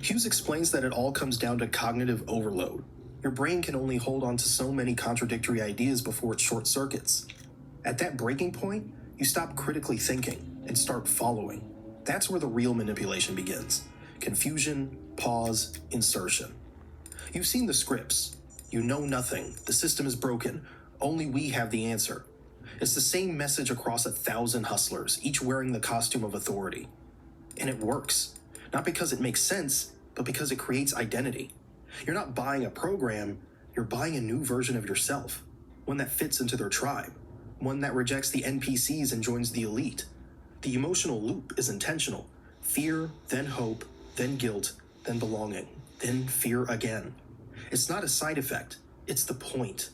Hughes explains that it all comes down to cognitive overload. Your brain can only hold on to so many contradictory ideas before it short circuits. At that breaking point, you stop critically thinking and start following. That's where the real manipulation begins. Confusion, pause, insertion. You've seen the scripts. You know nothing. The system is broken. Only we have the answer. It's the same message across 1,000 hustlers, each wearing the costume of authority. And it works. Not because it makes sense, but because it creates identity. You're not buying a program, you're buying a new version of yourself. One that fits into their tribe. One that rejects the NPCs and joins the elite. The emotional loop is intentional. Fear, then hope, then guilt, then belonging, then fear again. It's not a side effect, it's the point.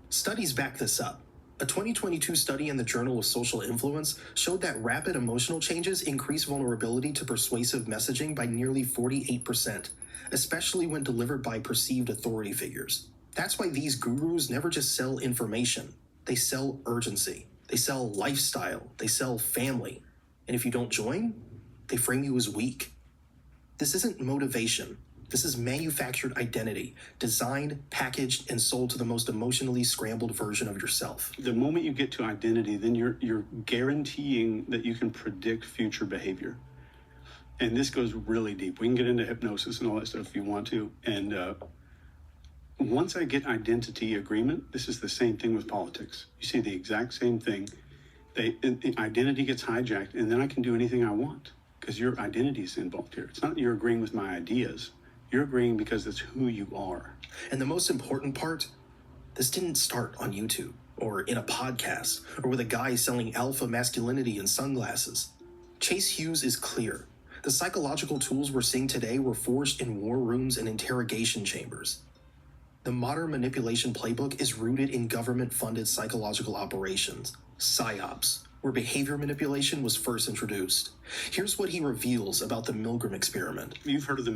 Studies back this up. A 2022 study in the Journal of Social Influence showed that rapid emotional changes increase vulnerability to persuasive messaging by nearly 48%, especially when delivered by perceived authority figures. That's why these gurus never just sell information. They sell urgency. They sell lifestyle. They sell family. And if you don't join, they frame you as weak. This isn't motivation. This is manufactured identity, designed, packaged, and sold to the most emotionally scrambled version of yourself. The moment you get to identity, then you're guaranteeing that you can predict future behavior. And this goes really deep. We can get into hypnosis and all that stuff if you want to. And once I get identity agreement, this is the same thing with politics. You see the exact same thing. Identity gets hijacked, and then I can do anything I want because your identity is involved here. It's not you're agreeing with my ideas. You're agreeing because it's who you are. And the most important part, this didn't start on YouTube or in a podcast or with a guy selling alpha masculinity and sunglasses. Chase Hughes is clear. The psychological tools we're seeing today were forged in war rooms and interrogation chambers. The modern manipulation playbook is rooted in government-funded psychological operations, PSYOPs, where behavior manipulation was first introduced. Here's what he reveals about the Milgram experiment. You've heard of the